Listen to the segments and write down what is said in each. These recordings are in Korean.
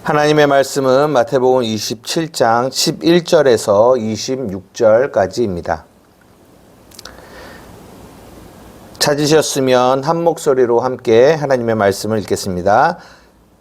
하나님의 말씀은 마태복음 27장 11절에서 26절까지입니다. 찾으셨으면 한 목소리로 함께 하나님의 말씀을 읽겠습니다.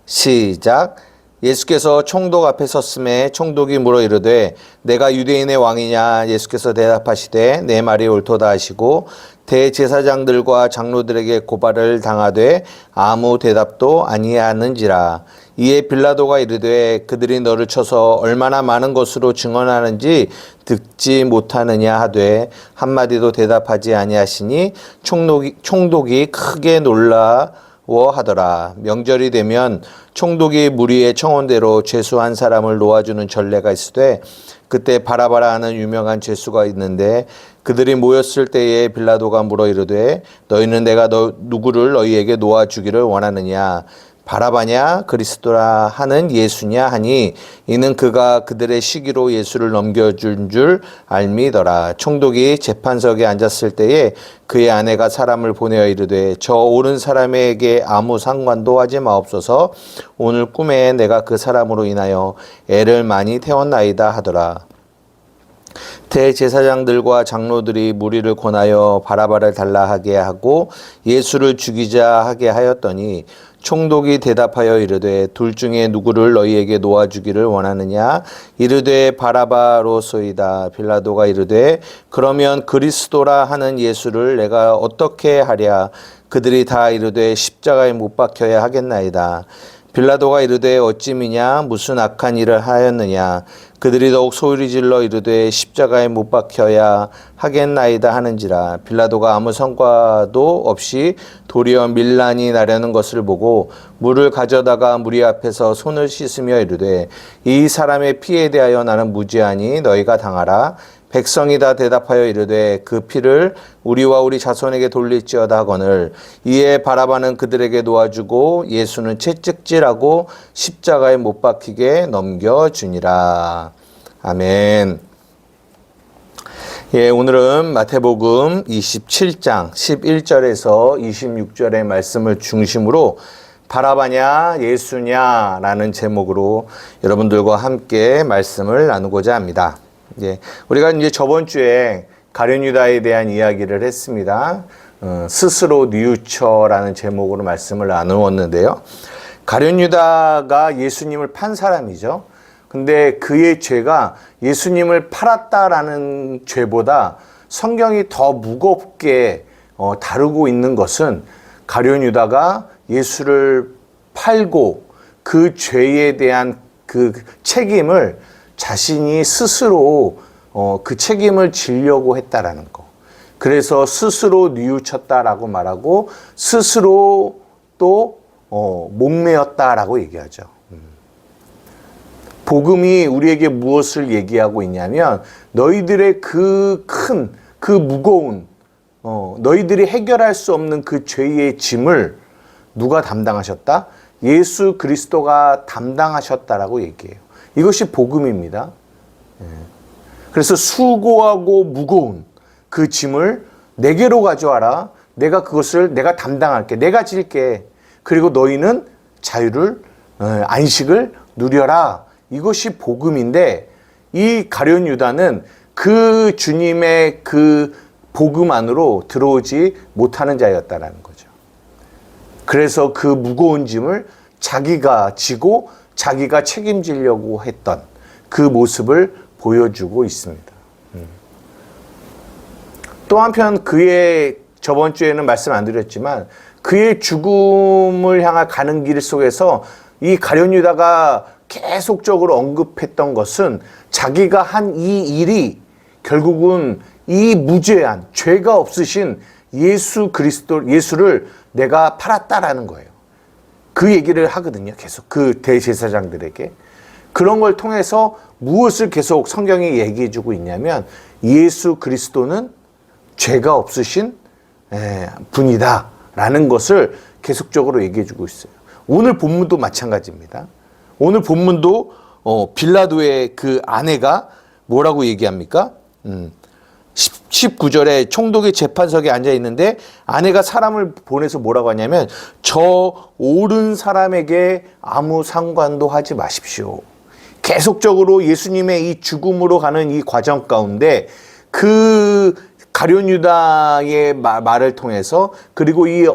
시작. 예수께서 총독 앞에 섰음에 총독이 물어 이르되 내가 유대인의 왕이냐? 예수께서 대답하시되 내 말이 옳도다 하시고 대제사장들과 장로들에게 고발을 당하되 아무 대답도 아니하는지라. 이에 빌라도가 이르되 그들이 너를 쳐서 얼마나 많은 것으로 증언하는지 듣지 못하느냐 하되 한마디도 대답하지 아니하시니 총독이 크게 놀라워하더라. 명절이 되면 총독이 무리의 청혼대로 죄수한 사람을 놓아주는 전례가 있으되 그때 바라바라 하는 유명한 죄수가 있는데 그들이 모였을 때에 빌라도가 물어 이르되 너희는 내가 누구를 너희에게 놓아주기를 원하느냐? 바라바냐 그리스도라 하는 예수냐 하니 이는 그가 그들의 시기로 예수를 넘겨준 줄 알미더라. 총독이 재판석에 앉았을 때에 그의 아내가 사람을 보내어 이르되 저 오른 사람에게 아무 상관도 하지 마옵소서. 오늘 꿈에 내가 그 사람으로 인하여 애를 많이 태웠나이다 하더라. 대제사장들과 장로들이 무리를 권하여 바라바를 달라 하게 하고 예수를 죽이자 하게 하였더니 총독이 대답하여 이르되 둘 중에 누구를 너희에게 놓아주기를 원하느냐? 이르되 바라바로소이다. 빌라도가 이르되 그러면 그리스도라 하는 예수를 내가 어떻게 하랴? 그들이 다 이르되 십자가에 못 박혀야 하겠나이다. 빌라도가 이르되 어찌 미냐? 무슨 악한 일을 하였느냐? 그들이 더욱 소리질러 이르되 십자가에 못 박혀야 하겠나이다 하는지라. 빌라도가 아무 성과도 없이 도리어 밀란이 나려는 것을 보고 물을 가져다가 무리 앞에서 손을 씻으며 이르되 이 사람의 피에 대하여 나는 무죄하니 너희가 당하라. 백성이 다 대답하여 이르되 그 피를 우리와 우리 자손에게 돌릴지어다 하거늘. 이에 바라바는 그들에게 놓아주고 예수는 채찍질하고 십자가에 못 박히게 넘겨주니라. 아멘. 예, 오늘은 마태복음 27장 11절에서 26절의 말씀을 중심으로 바라바냐 예수냐라는 제목으로 여러분들과 함께 말씀을 나누고자 합니다. 예, 우리가 이제 저번 주에 가룟 유다에 대한 이야기를 했습니다. 스스로 뉘우쳐라는 제목으로 말씀을 나누었는데요. 가룟 유다가 예수님을 판 사람이죠. 근데 그의 죄가 예수님을 팔았다라는 죄보다 성경이 더 무겁게 다루고 있는 것은 가룟 유다가 예수를 팔고 그 죄에 대한 그 책임을 자신이 스스로 그 책임을 지려고 했다라는 거. 그래서 스스로 뉘우쳤다라고 말하고 스스로 또 목매었다라고 얘기하죠. 복음이 우리에게 무엇을 얘기하고 있냐면 너희들의 그 큰, 그 무거운 너희들이 해결할 수 없는 그 죄의 짐을 누가 담당하셨다? 예수 그리스도가 담당하셨다라고 얘기해요. 이것이 복음입니다. 그래서 수고하고 무거운 그 짐을 내게로 가져와라. 내가 그것을 내가 담당할게. 내가 질게. 그리고 너희는 자유를 안식을 누려라. 이것이 복음인데 이 가룟 유다는 그 주님의 그 복음 안으로 들어오지 못하는 자였다라는 거죠. 그래서 그 무거운 짐을 자기가 지고 자기가 책임지려고 했던 그 모습을 보여주고 있습니다. 또 한편 그의 저번 주에는 말씀 안 드렸지만 그의 죽음을 향한 가는 길 속에서 이 가룟 유다가 계속적으로 언급했던 것은 자기가 한 이 일이 결국은 이 무죄한 죄가 없으신 예수를 내가 팔았다라는 거예요. 그 얘기를 하거든요. 계속 그 대제사장들에게. 그런 걸 통해서 무엇을 계속 성경이 얘기해 주고 있냐면 예수 그리스도는 죄가 없으신 분이다 라는 것을 계속적으로 얘기해 주고 있어요. 오늘 본문도 마찬가지입니다. 오늘 본문도 빌라도의 그 아내가 뭐라고 얘기합니까? 19절에 총독이 재판석에 앉아 있는데 아내가 사람을 보내서 뭐라고 하냐면 저 옳은 사람에게 아무 상관도 하지 마십시오. 계속적으로 예수님의 이 죽음으로 가는 이 과정 가운데 그 가룟 유다의 말을 통해서 그리고 이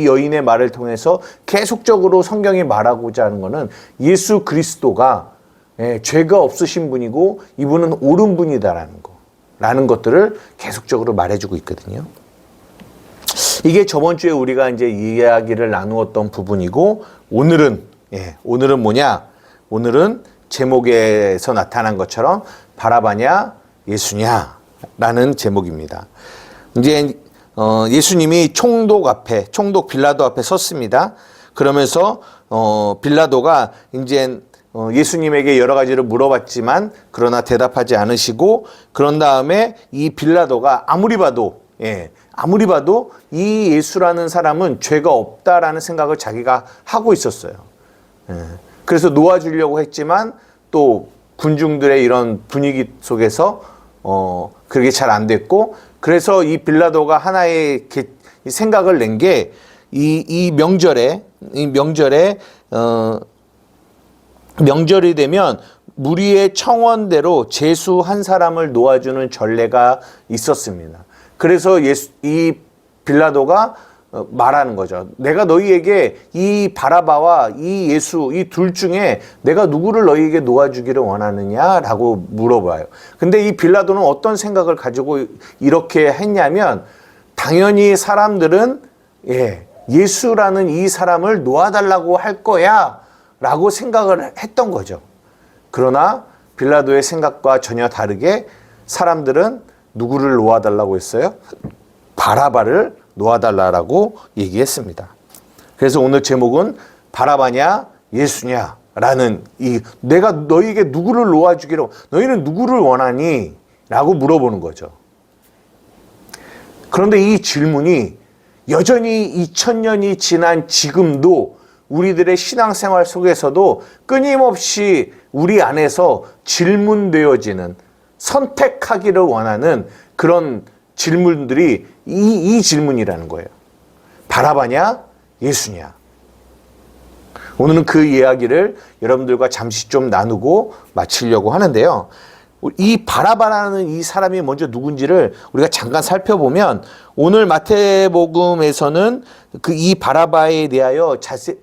여인의 말을 통해서 계속적으로 성경이 말하고자 하는 것은 예수 그리스도가 죄가 없으신 분이고 이분은 옳은 분이다라는 것들을 계속적으로 말해주고 있거든요. 이게 저번 주에 우리가 이제 이야기를 나누었던 부분이고 오늘은 뭐냐? 오늘은 제목에서 나타난 것처럼 바라바냐 예수냐라는 제목입니다. 이제 예수님이 총독 빌라도 앞에 섰습니다. 그러면서 빌라도가 이제 예수님에게 여러 가지를 물어봤지만 그러나 대답하지 않으시고 그런 다음에 이 빌라도가 아무리 봐도 이 예수라는 사람은 죄가 없다라는 생각을 자기가 하고 있었어요. 그래서 놓아주려고 했지만 또 군중들의 이런 분위기 속에서 그게 잘 안 됐고 그래서 이 빌라도가 하나의 생각을 낸 게 이 명절이 되면 무리의 청원대로 제수 한 사람을 놓아주는 전례가 있었습니다. 그래서 이 빌라도가 말하는 거죠. 내가 너희에게 이 바라바와 이 예수 이 둘 중에 내가 누구를 너희에게 놓아주기를 원하느냐라고 물어봐요. 근데 이 빌라도는 어떤 생각을 가지고 이렇게 했냐면 당연히 사람들은 예수라는 이 사람을 놓아달라고 할 거야 라고 생각을 했던 거죠. 그러나 빌라도의 생각과 전혀 다르게 사람들은 누구를 놓아달라고 했어요? 바라바를 놓아달라고 얘기했습니다. 그래서 오늘 제목은 바라바냐 예수냐 라는 내가 너희에게 누구를 놓아주기로 너희는 누구를 원하니? 라고 물어보는 거죠. 그런데 이 질문이 여전히 2000년이 지난 지금도 우리들의 신앙생활 속에서도 끊임없이 우리 안에서 질문되어지는 선택하기를 원하는 그런 질문들이 이 질문이라는 거예요. 바라바냐 예수냐. 오늘은 그 이야기를 여러분들과 잠시 좀 나누고 마치려고 하는데요. 이 바라바라는 이 사람이 먼저 누군지를 우리가 잠깐 살펴보면 오늘 마태복음에서는 이 바라바에 대하여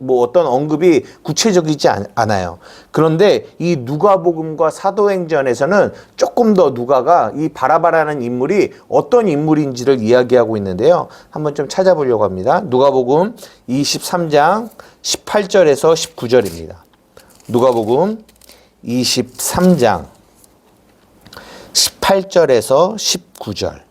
어떤 언급이 구체적이지 않아요. 그런데 이 누가복음과 사도행전에서는 조금 더 누가가 이 바라바라는 인물이 어떤 인물인지를 이야기하고 있는데요. 한번 좀 찾아보려고 합니다. 누가복음 23장 18절에서 19절입니다. 누가복음 23장 18절에서 19절.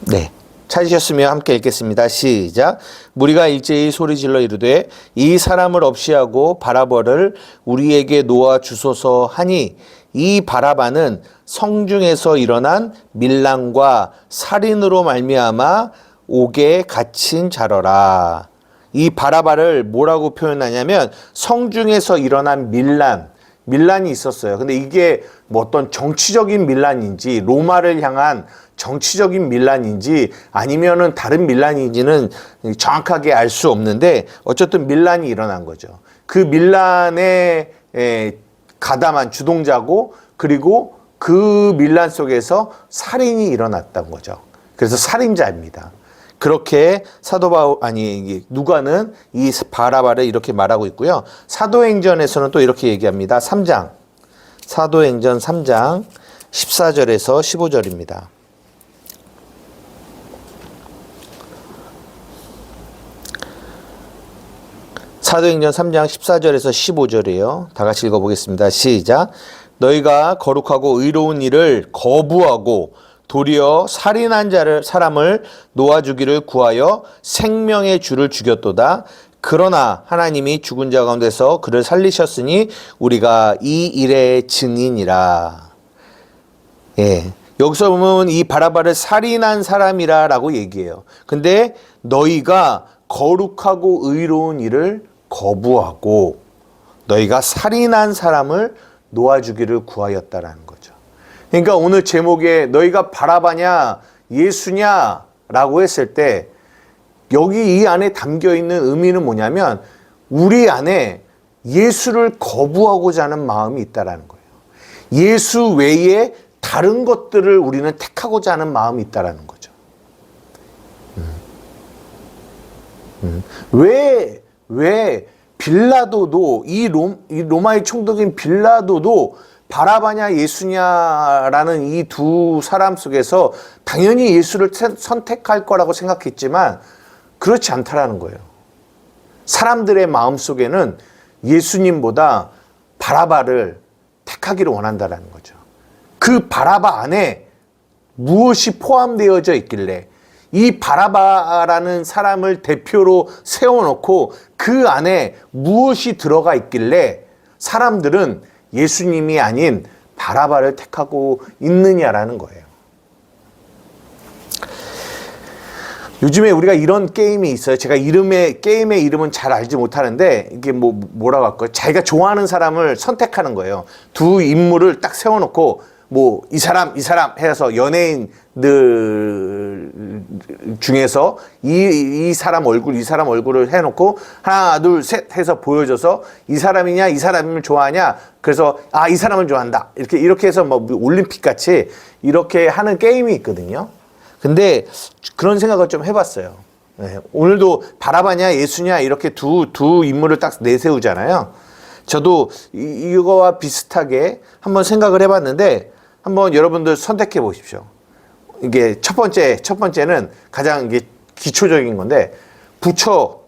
네. 찾으셨으면 함께 읽겠습니다. 시작. 무리가 일제히 소리질러 이르되 이 사람을 없이하고 바라바를 우리에게 놓아 주소서 하니 이 바라바는 성중에서 일어난 밀란과 살인으로 말미암아 옥에 갇힌 자러라. 이 바라바를 뭐라고 표현하냐면 성중에서 일어난 밀란이 있었어요. 근데 이게 뭐 어떤 정치적인 밀란인지 로마를 향한 정치적인 밀란인지 아니면은 다른 밀란인지는 정확하게 알 수 없는데 어쨌든 밀란이 일어난 거죠. 그 밀란에 가담한 주동자고 그리고 그 밀란 속에서 살인이 일어났던 거죠. 그래서 살인자입니다. 그렇게 누가는 이 바라바를 이렇게 말하고 있고요. 사도행전에서는 또 이렇게 얘기합니다. 사도행전 3장 14절에서 15절입니다. 사도행전 3장 14절에서 15절이에요. 다 같이 읽어보겠습니다. 시작. 너희가 거룩하고 의로운 일을 거부하고 도리어 살인한 사람을 놓아주기를 구하여 생명의 주를 죽였도다. 그러나 하나님이 죽은 자 가운데서 그를 살리셨으니 우리가 이 일의 증인이라. 여기서 보면 이 바라바를 살인한 사람이라고 얘기해요. 근데 너희가 거룩하고 의로운 일을 거부하고 너희가 살인한 사람을 놓아주기를 구하였다라는 거죠. 그러니까 오늘 제목에 너희가 바라바냐 예수냐라고 했을 때 여기 이 안에 담겨 있는 의미는 뭐냐면 우리 안에 예수를 거부하고자 하는 마음이 있다라는 거예요. 예수 외에 다른 것들을 우리는 택하고자 하는 마음이 있다라는 거죠. 왜 빌라도도 이 로마의 총독인 빌라도도 바라바냐 예수냐라는 이 두 사람 속에서 당연히 예수를 선택할 거라고 생각했지만 그렇지 않다라는 거예요. 사람들의 마음속에는 예수님보다 바라바를 택하기를 원한다라는 거죠. 그 바라바 안에 무엇이 포함되어져 있길래 이 바라바라는 사람을 대표로 세워놓고 그 안에 무엇이 들어가 있길래 사람들은 예수님이 아닌 바라바를 택하고 있느냐라는 거예요. 요즘에 우리가 이런 게임이 있어요. 제가 게임의 이름은 잘 알지 못하는데 이게 뭐라고 할까요? 자기가 좋아하는 사람을 선택하는 거예요. 두 인물을 딱 세워놓고 이 사람 해서 연예인들 중에서 이 사람 얼굴을 해놓고 하나, 둘, 셋 해서 보여줘서 이 사람이냐, 이 사람을 좋아하냐, 그래서 이 사람을 좋아한다. 이렇게 해서 올림픽 같이 이렇게 하는 게임이 있거든요. 근데 그런 생각을 좀 해봤어요. 네, 오늘도 바라바냐, 예수냐 이렇게 두 인물을 딱 내세우잖아요. 저도 이거와 비슷하게 한번 생각을 해봤는데 한번 여러분들 선택해 보십시오. 이게 첫 번째는 가장 이게 기초적인 건데 부처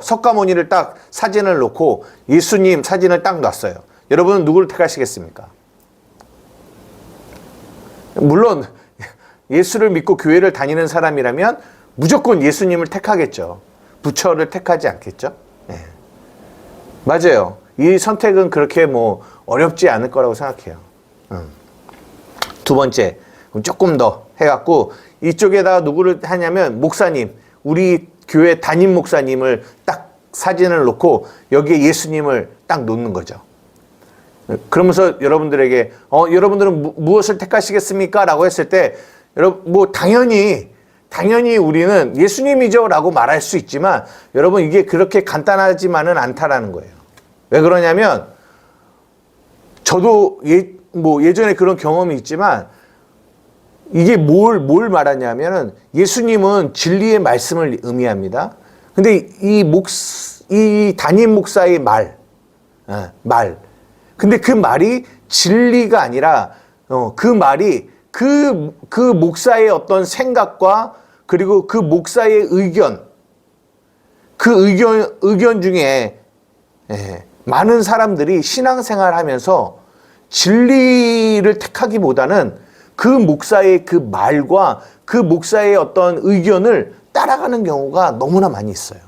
석가모니를 딱 사진을 놓고 예수님 사진을 딱 놨어요. 여러분은 누구를 택하시겠습니까? 물론 예수를 믿고 교회를 다니는 사람이라면 무조건 예수님을 택하겠죠. 부처를 택하지 않겠죠? 네. 맞아요. 이 선택은 그렇게 어렵지 않을 거라고 생각해요. 두 번째, 조금 더 해갖고 이쪽에다가 누구를 하냐면 목사님, 우리 교회 담임 목사님을 딱 사진을 놓고 여기에 예수님을 딱 놓는 거죠. 그러면서 여러분들에게 여러분들은 무엇을 택하시겠습니까? 라고 했을 때 여러분 당연히 우리는 예수님이죠 라고 말할 수 있지만 여러분 이게 그렇게 간단하지만은 않다라는 거예요. 왜 그러냐면 저도 예전에 그런 경험이 있지만 이게 뭘 말하냐면은 예수님은 진리의 말씀을 의미합니다. 근데 이 담임 목사의 말. 근데 그 말이 진리가 아니라 그 말이 그 목사의 어떤 생각과 그리고 그 목사의 의견 중에 많은 사람들이 신앙생활 하면서 진리를 택하기보다는 그 목사의 그 말과 그 목사의 어떤 의견을 따라가는 경우가 너무나 많이 있어요.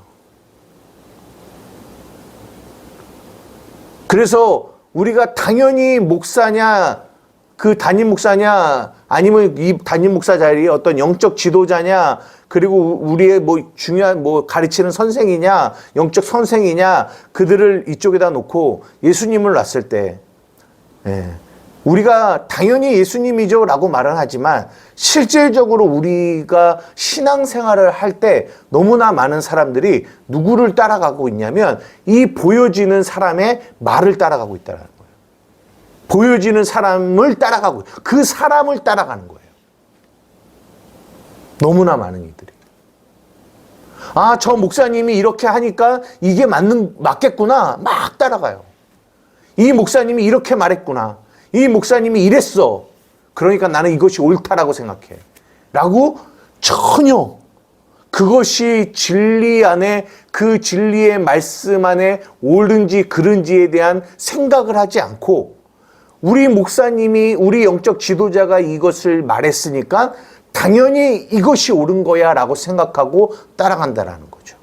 그래서 우리가 당연히 목사냐, 그 담임 목사냐, 아니면 이 담임 목사 자리에 어떤 영적 지도자냐, 그리고 우리의 중요한 가르치는 선생이냐, 영적 선생이냐, 그들을 이쪽에다 놓고 예수님을 놨을 때, 우리가 당연히 예수님이죠 라고 말은 하지만 실질적으로 우리가 신앙생활을 할 때 너무나 많은 사람들이 누구를 따라가고 있냐면 이 보여지는 사람의 말을 따라가고 있다는 거예요. 보여지는 사람을 따라가고 그 사람을 따라가는 거예요. 너무나 많은 이들이. 저 목사님이 이렇게 하니까 이게 맞겠구나. 막 따라가요. 이 목사님이 이렇게 말했구나. 이 목사님이 이랬어. 그러니까 나는 이것이 옳다라고 생각해. 라고 전혀 그것이 진리 안에 그 진리의 말씀 안에 옳은지 그른지에 대한 생각을 하지 않고 우리 목사님이 우리 영적 지도자가 이것을 말했으니까 당연히 이것이 옳은 거야 라고 생각하고 따라간다라는 거죠.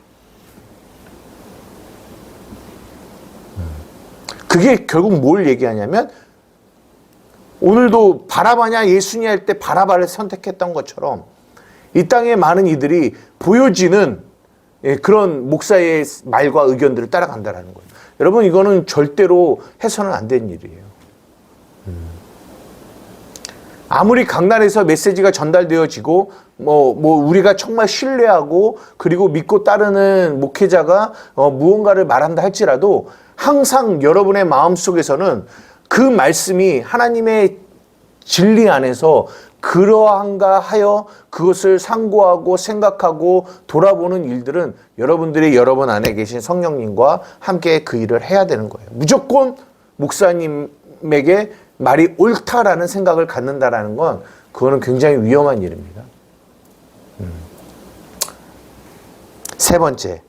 그게 결국 뭘 얘기하냐면 오늘도 바라바냐 예수냐 할 때 바라바를 선택했던 것처럼 이 땅에 많은 이들이 보여지는 그런 목사의 말과 의견들을 따라간다는 거예요. 여러분, 이거는 절대로 해서는 안 되는 일이에요. 아무리 강단에서 메시지가 전달되어지고 우리가 정말 신뢰하고 그리고 믿고 따르는 목회자가 무언가를 말한다 할지라도 항상 여러분의 마음속에서는 그 말씀이 하나님의 진리 안에서 그러한가 하여 그것을 상고하고 생각하고 돌아보는 일들은 여러분들이 여러분 안에 계신 성령님과 함께 그 일을 해야 되는 거예요. 무조건 목사님에게 말이 옳다라는 생각을 갖는다라는 건 그거는 굉장히 위험한 일입니다. 세 번째,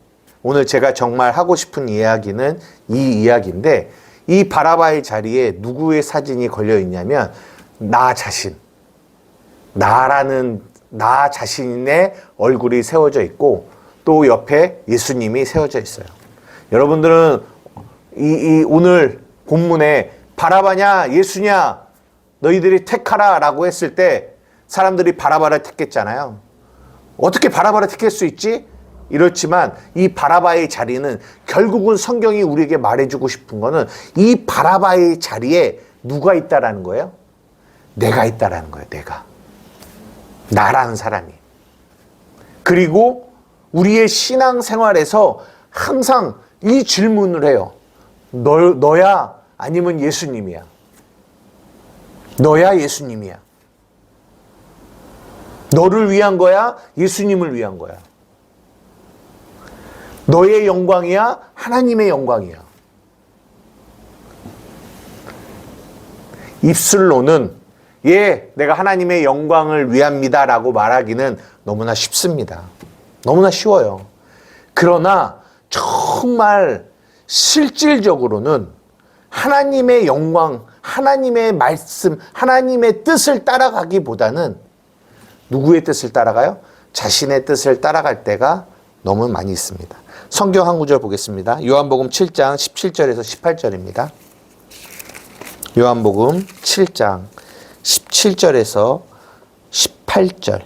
오늘 제가 정말 하고 싶은 이야기는 이 이야기인데, 이 바라바의 자리에 누구의 사진이 걸려 있냐면 나 자신, 나 자신의 얼굴이 세워져 있고 또 옆에 예수님이 세워져 있어요. 여러분들은 이 오늘 본문에 바라바냐 예수냐 너희들이 택하라 라고 했을 때 사람들이 바라바를 택했잖아요. 어떻게 바라바를 택할 수 있지? 이렇지만 이 바라바의 자리는 결국은 성경이 우리에게 말해주고 싶은 거는 이 바라바의 자리에 누가 있다라는 거예요? 내가 있다라는 거예요. 내가. 나라는 사람이. 그리고 우리의 신앙생활에서 항상 이 질문을 해요. 너야 아니면 예수님이야? 너야 예수님이야? 너를 위한 거야? 예수님을 위한 거야? 너의 영광이야? 하나님의 영광이야? 입술로는 내가 하나님의 영광을 위합니다 라고 말하기는 너무나 쉽습니다. 너무나 쉬워요. 그러나 정말 실질적으로는 하나님의 영광, 하나님의 말씀, 하나님의 뜻을 따라가기보다는 누구의 뜻을 따라가요? 자신의 뜻을 따라갈 때가 너무 많이 있습니다. 성경 한 구절 보겠습니다. 요한복음 7장 17절에서 18절입니다. 요한복음 7장 17절에서 18절.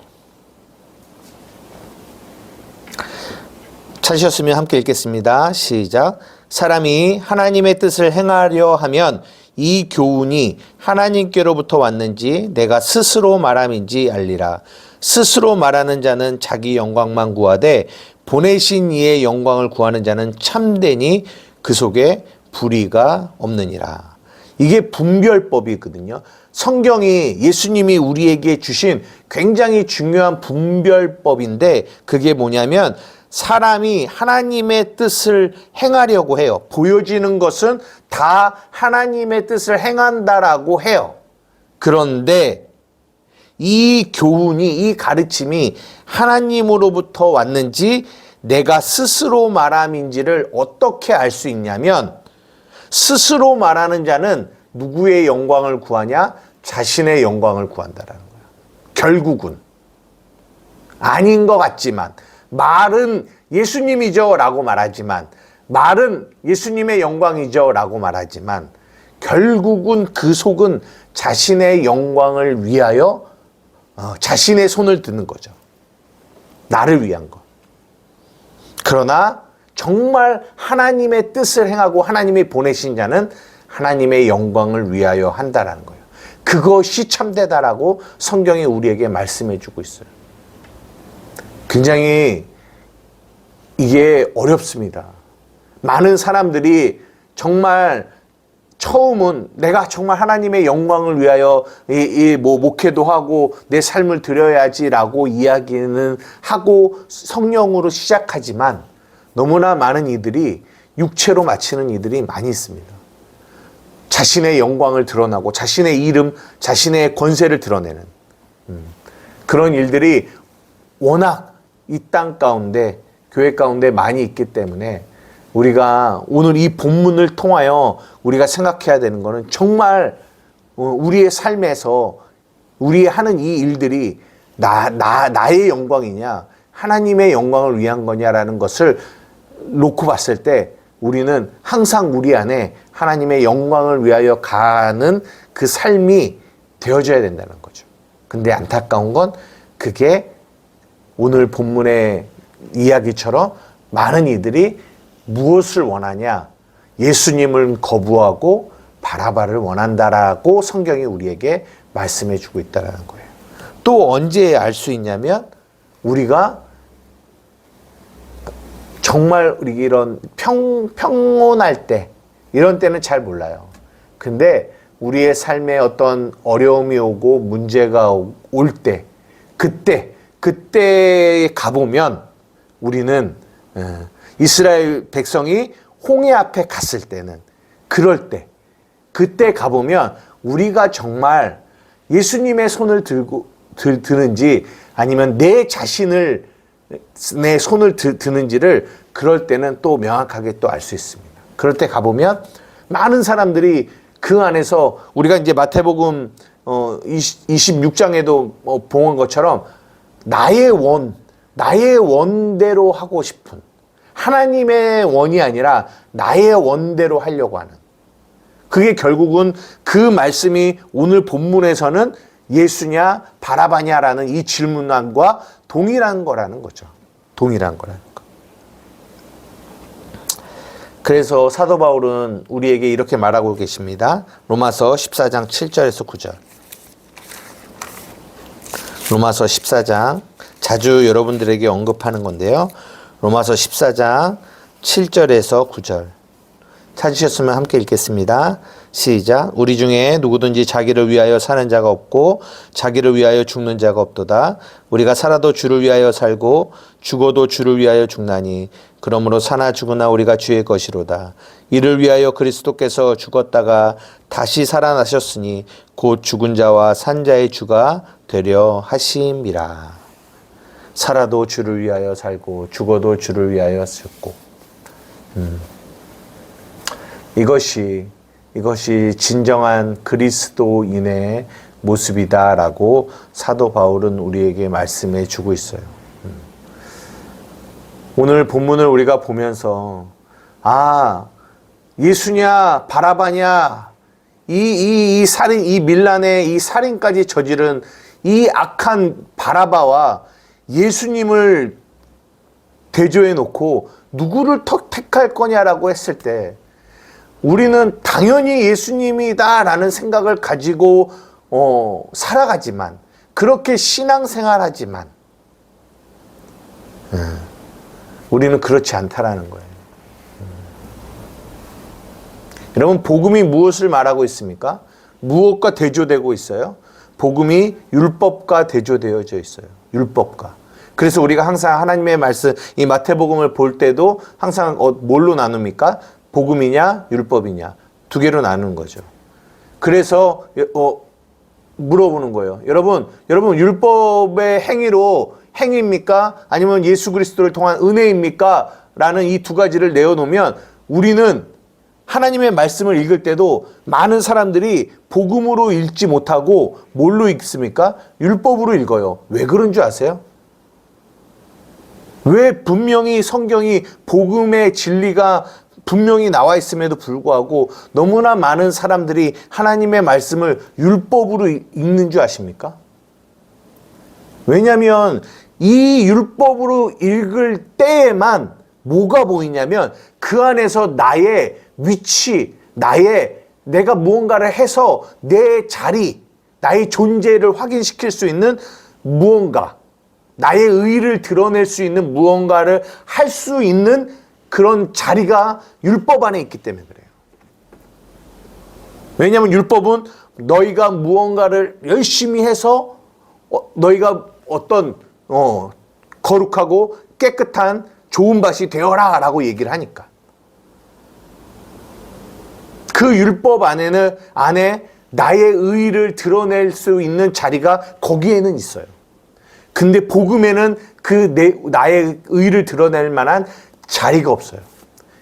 찾으셨으면 함께 읽겠습니다. 시작. 사람이 하나님의 뜻을 행하려 하면 이 교훈이 하나님께로부터 왔는지 내가 스스로 말함인지 알리라. 스스로 말하는 자는 자기 영광만 구하되 보내신 이의 영광을 구하는 자는 참되니 그 속에 불의가 없느니라. 이게 분별법이거든요. 성경이 예수님이 우리에게 주신 굉장히 중요한 분별법인데 그게 뭐냐면 사람이 하나님의 뜻을 행하려고 해요. 보여지는 것은 다 하나님의 뜻을 행한다라고 해요. 그런데 이 교훈이, 이 가르침이 하나님으로부터 왔는지 내가 스스로 말함인지를 어떻게 알 수 있냐면 스스로 말하는 자는 누구의 영광을 구하냐? 자신의 영광을 구한다라는 거예요. 결국은 아닌 것 같지만 말은 예수님이죠 라고 말하지만 말은 예수님의 영광이죠 라고 말하지만 결국은 그 속은 자신의 영광을 위하여 자신의 손을 드는 거죠. 나를 위한 것. 그러나 정말 하나님의 뜻을 행하고 하나님이 보내신 자는 하나님의 영광을 위하여 한다라는 거예요. 그것이 참되다라고 성경이 우리에게 말씀해 주고 있어요. 굉장히 이게 어렵습니다. 많은 사람들이 정말 처음은 내가 정말 하나님의 영광을 위하여 목회도 하고 내 삶을 드려야지라고 이야기는 하고 성령으로 시작하지만 너무나 많은 이들이 육체로 마치는 이들이 많이 있습니다. 자신의 영광을 드러나고 자신의 이름, 자신의 권세를 드러내는 그런 일들이 워낙 이 땅 가운데, 교회 가운데 많이 있기 때문에 우리가 오늘 이 본문을 통하여 우리가 생각해야 되는 것은 정말 우리의 삶에서 우리 하는 이 일들이 나의 영광이냐 하나님의 영광을 위한 거냐라는 것을 놓고 봤을 때 우리는 항상 우리 안에 하나님의 영광을 위하여 가는 그 삶이 되어져야 된다는 거죠. 근데 안타까운 건 그게 오늘 본문의 이야기처럼 많은 이들이 무엇을 원하냐? 예수님을 거부하고 바라바를 원한다라고 성경이 우리에게 말씀해 주고 있다는 거예요. 또 언제 알 수 있냐면 우리가 정말 우리 이런 평온할 때, 이런 때는 잘 몰라요. 근데 우리의 삶에 어떤 어려움이 오고 문제가 올 때, 그때 가보면 우리는 이스라엘 백성이 홍해 앞에 갔을 때는, 그럴 때, 그때 가보면 우리가 정말 예수님의 손을 드는지 아니면 내 손을 드는지를 그럴 때는 또 명확하게 또 알 수 있습니다. 그럴 때 가보면 많은 사람들이 그 안에서 우리가 이제 마태복음 26장에도 본 것처럼 나의 원대로 하고 싶은, 하나님의 원이 아니라 나의 원대로 하려고 하는, 그게 결국은 그 말씀이 오늘 본문에서는 예수냐 바라바냐라는 이 질문과 동일한 거라는 거죠. 동일한 거라는 거. 그래서 사도 바울은 우리에게 이렇게 말하고 계십니다. 로마서 14장 7절에서 9절. 로마서 14장, 자주 여러분들에게 언급하는 건데요. 로마서 14장 7절에서 9절. 찾으셨으면 함께 읽겠습니다. 시작. 우리 중에 누구든지 자기를 위하여 사는 자가 없고 자기를 위하여 죽는 자가 없도다. 우리가 살아도 주를 위하여 살고 죽어도 주를 위하여 죽나니 그러므로 사나 죽으나 우리가 주의 것이로다. 이를 위하여 그리스도께서 죽었다가 다시 살아나셨으니 곧 죽은 자와 산 자의 주가 되려 하심이라. 살아도 주를 위하여 살고 죽어도 주를 위하여 죽고. 이것이 진정한 그리스도인의 모습이다라고 사도 바울은 우리에게 말씀해 주고 있어요. 오늘 본문을 우리가 보면서 예수냐 바라바냐, 이 살인, 이 밀란의 이 살인까지 저지른 이 악한 바라바와 예수님을 대조해 놓고 누구를 택할 거냐라고 했을 때 우리는 당연히 예수님이다라는 생각을 가지고 살아가지만, 그렇게 신앙생활하지만 우리는 그렇지 않다라는 거예요. 여러분, 복음이 무엇을 말하고 있습니까? 무엇과 대조되고 있어요? 복음이 율법과 대조되어져 있어요. 율법과. 그래서 우리가 항상 하나님의 말씀, 이 마태복음을 볼 때도 항상 뭘로 나눕니까? 복음이냐 율법이냐, 두 개로 나누는 거죠. 그래서 물어보는 거예요. 여러분 율법의 행위입니까? 아니면 예수 그리스도를 통한 은혜입니까? 라는 이 두 가지를 내어놓으면 우리는 하나님의 말씀을 읽을 때도 많은 사람들이 복음으로 읽지 못하고 뭘로 읽습니까? 율법으로 읽어요. 왜 그런 줄 아세요? 왜 분명히 성경이 복음의 진리가 분명히 나와 있음에도 불구하고 너무나 많은 사람들이 하나님의 말씀을 율법으로 읽는 줄 아십니까? 왜냐하면 이 율법으로 읽을 때에만 뭐가 보이냐면 그 안에서 나의 위치, 내가 무언가를 해서 내 자리, 나의 존재를 확인시킬 수 있는 무언가, 나의 의의를 드러낼 수 있는 무언가를 할 수 있는 그런 자리가 율법 안에 있기 때문에 그래요. 왜냐하면 율법은 너희가 무언가를 열심히 해서 너희가 어떤 거룩하고 깨끗한 좋은 밭이 되어라 라고 얘기를 하니까. 그 율법 안에 나의 의의를 드러낼 수 있는 자리가 거기에는 있어요. 근데 복음에는 나의 의의를 드러낼 만한 자리가 없어요.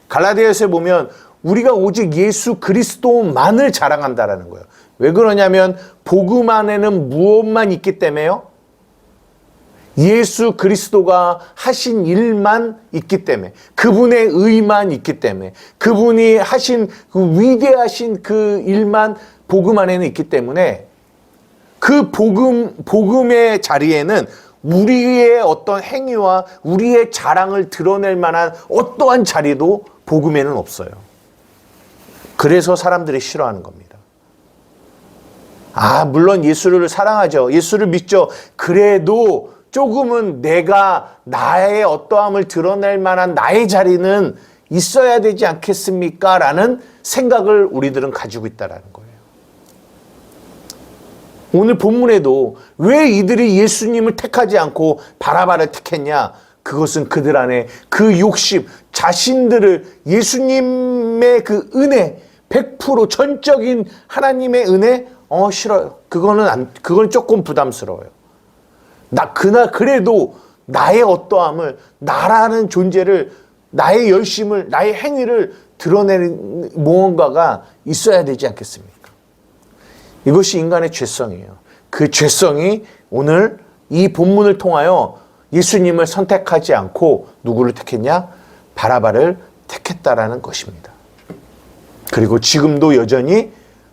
갈라디아서에 보면 우리가 오직 예수 그리스도만을 자랑한다라는 거예요. 왜 그러냐면 복음 안에는 무엇만 있기 때문에요? 예수 그리스도가 하신 일만 있기 때문에, 그분의 의만 있기 때문에, 그분이 하신 그 위대하신 그 일만 복음 안에는 있기 때문에 그 복음의 자리에는 우리의 어떤 행위와 우리의 자랑을 드러낼 만한 어떠한 자리도 복음에는 없어요. 그래서 사람들이 싫어하는 겁니다. 물론 예수를 사랑하죠. 예수를 믿죠. 그래도 조금은 내가 나의 어떠함을 드러낼 만한 나의 자리는 있어야 되지 않겠습니까? 라는 생각을 우리들은 가지고 있다는 거예요. 오늘 본문에도 왜 이들이 예수님을 택하지 않고 바라바를 택했냐? 그것은 그들 안에 그 욕심, 자신들을 예수님의 그 은혜, 100% 전적인 하나님의 은혜, 싫어요. 그건 조금 부담스러워요. 그래도 나의 어떠함을, 나라는 존재를, 나의 열심을, 나의 행위를 드러내는 무언가가 있어야 되지 않겠습니까? 이것이 인간의 죄성이에요. 그 죄성이 오늘 이 본문을 통하여 예수님을 선택하지 않고 누구를 택했냐? 바라바를 택했다라는 것입니다. 그리고 지금도 여전히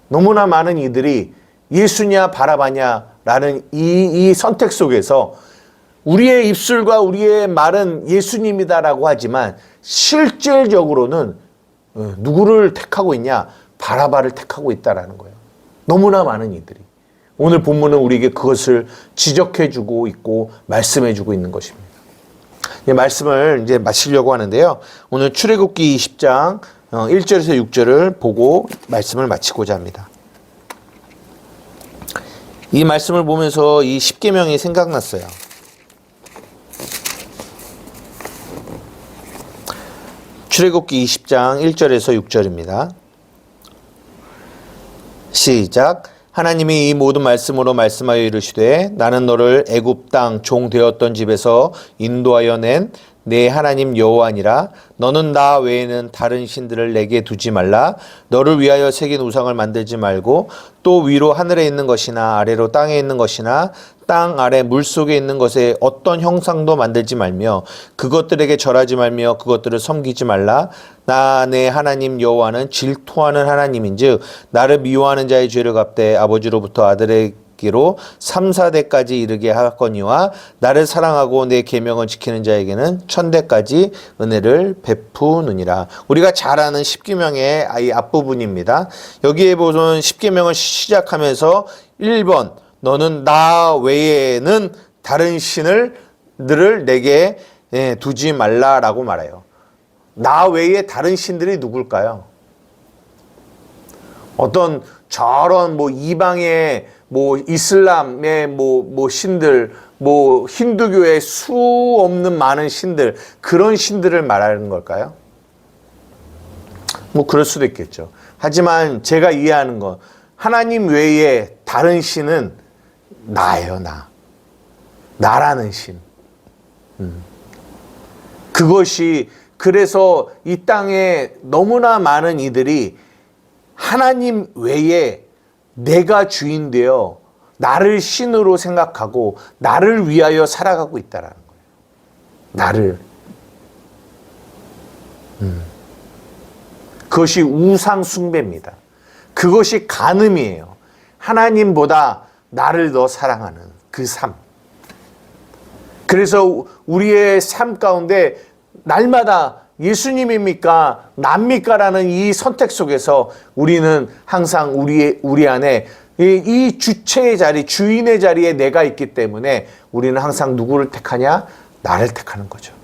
너무나 많은 이들이 예수냐 바라바냐라는 이 선택 속에서 우리의 입술과 우리의 말은 예수님이다라고 하지만 실질적으로는 누구를 택하고 있냐? 바라바를 택하고 있다라는 거예요. 너무나 많은 이들이. 오늘 본문은 우리에게 그것을 지적해주고 있고 말씀해주고 있는 것입니다. 말씀을 이제 마치려고 하는데요. 오늘 출애굽기 20장 1절에서 6절을 보고 말씀을 마치고자 합니다. 이 말씀을 보면서 이 십계명이 생각났어요. 출애굽기 20장 1절에서 6절입니다. 시작. 하나님이 이 모든 말씀으로 말씀하여 이르시되 나는 너를 애굽 땅 종 되었던 집에서 인도하여 낸 내 하나님 여호와니라. 너는 나 외에는 다른 신들을 내게 두지 말라. 너를 위하여 새긴 우상을 만들지 말고 또 위로 하늘에 있는 것이나 아래로 땅에 있는 것이나 땅 아래 물속에 있는 것에 어떤 형상도 만들지 말며 그것들에게 절하지 말며 그것들을 섬기지 말라. 나 내 하나님 여호와는 질투하는 하나님인즉 나를 미워하는 자의 죄를 갚되 아버지로부터 아들에게로 3, 4대까지 이르게 하거니와 나를 사랑하고 내 계명을 지키는 자에게는 1000대까지 은혜를 베푸느니라. 우리가 잘 아는 십계명의 이 앞부분입니다. 여기에 보면 십계명을 시작하면서 1번 너는 나 외에는 다른 신들을 내게 두지 말라라고 말해요. 나 외에 다른 신들이 누굴까요? 어떤 저런 이방의 이슬람의 신들, 힌두교의 수 없는 많은 신들, 그런 신들을 말하는 걸까요? 그럴 수도 있겠죠. 하지만 제가 이해하는 건 하나님 외에 다른 신은 나예요, 나. 나라는 신. 그래서 이 땅에 너무나 많은 이들이 하나님 외에 내가 주인 되어 나를 신으로 생각하고 나를 위하여 살아가고 있다는 거예요. 나를. 그것이 우상 숭배입니다. 그것이 간음이에요. 하나님보다 나를 더 사랑하는 그 삶. 그래서 우리의 삶 가운데 날마다 예수님입니까? 납니까? 라는 이 선택 속에서 우리는 항상 우리 안에 이 주체의 자리, 주인의 자리에 내가 있기 때문에 우리는 항상 누구를 택하냐? 나를 택하는 거죠.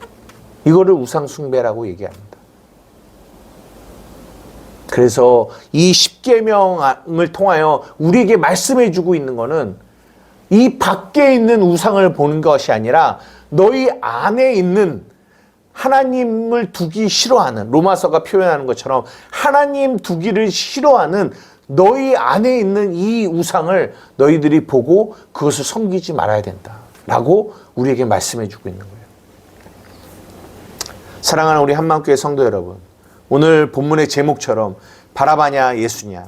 이거를 우상숭배라고 얘기합니다. 그래서 이 십계명을 통하여 우리에게 말씀해 주고 있는 거는 이 밖에 있는 우상을 보는 것이 아니라 너희 안에 있는 하나님을 두기 싫어하는, 로마서가 표현하는 것처럼 하나님 두기를 싫어하는 너희 안에 있는 이 우상을 너희들이 보고 그것을 섬기지 말아야 된다라고 우리에게 말씀해 주고 있는 거예요. 사랑하는 우리 한마음교회 성도 여러분, 오늘 본문의 제목처럼 바라바냐 예수냐,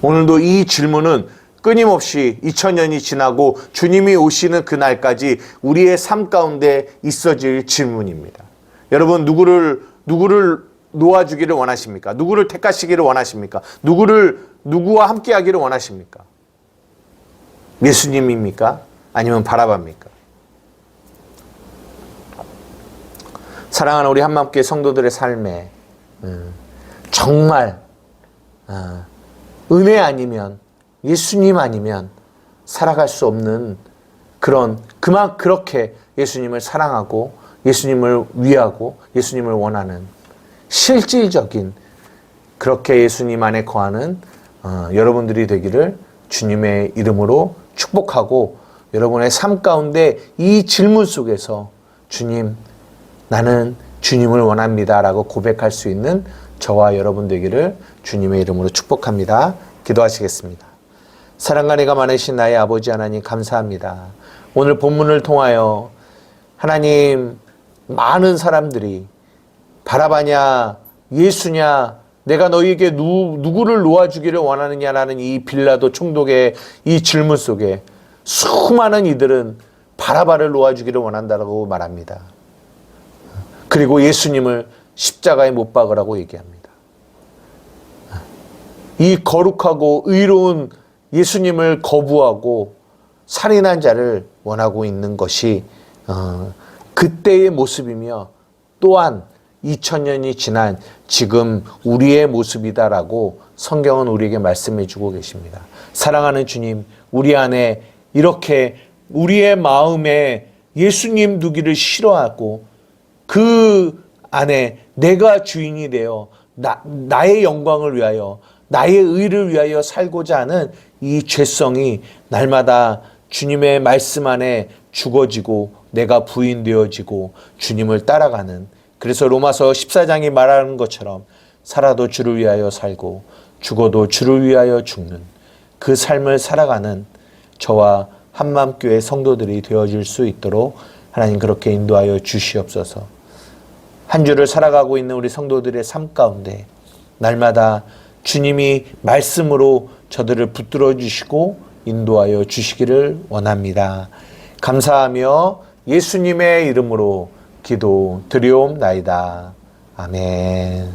오늘도 이 질문은 끊임없이 2000년이 지나고 주님이 오시는 그날까지 우리의 삶 가운데 있어질 질문입니다. 여러분, 누구를 놓아주기를 원하십니까? 누구를 택하시기를 원하십니까? 누구와 함께 하기를 원하십니까? 예수님입니까? 아니면 바라바입니까? 사랑하는 우리 한마음교회 성도들의 삶에 정말 은혜 아니면, 예수님 아니면 살아갈 수 없는 그렇게 예수님을 사랑하고 예수님을 위하고 예수님을 원하는 실질적인, 그렇게 예수님 안에 거하는 여러분들이 되기를 주님의 이름으로 축복하고, 여러분의 삶 가운데 이 질문 속에서 주님, 나는 주님을 원합니다 라고 고백할 수 있는 저와 여러분 되기를 주님의 이름으로 축복합니다. 기도하시겠습니다. 사랑과 은혜가 많으신 나의 아버지 하나님, 감사합니다. 오늘 본문을 통하여 하나님, 많은 사람들이 바라바냐, 예수냐, 내가 너희에게 누구를 놓아주기를 원하느냐라는 이 빌라도 총독의 이 질문 속에 수많은 이들은 바라바를 놓아주기를 원한다고 말합니다. 그리고 예수님을 십자가에 못 박으라고 얘기합니다. 이 거룩하고 의로운 예수님을 거부하고 살인한 자를 원하고 있는 것이 그때의 모습이며, 또한 2000년이 지난 지금 우리의 모습이다라고 성경은 우리에게 말씀해 주고 계십니다. 사랑하는 주님, 우리 안에 이렇게 우리의 마음에 예수님 두기를 싫어하고 그 안에 내가 주인이 되어 나의 영광을 위하여, 나의 의를 위하여 살고자 하는 이 죄성이 날마다 주님의 말씀 안에 죽어지고 내가 부인되어지고 주님을 따라가는, 그래서 로마서 14장이 말하는 것처럼 살아도 주를 위하여 살고 죽어도 주를 위하여 죽는 그 삶을 살아가는 저와 한마음교회 성도들이 되어질 수 있도록 하나님 그렇게 인도하여 주시옵소서. 한 주를 살아가고 있는 우리 성도들의 삶 가운데 날마다 주님이 말씀으로 저들을 붙들어 주시고 인도하여 주시기를 원합니다. 감사하며 예수님의 이름으로 기도 드리옵나이다. 아멘.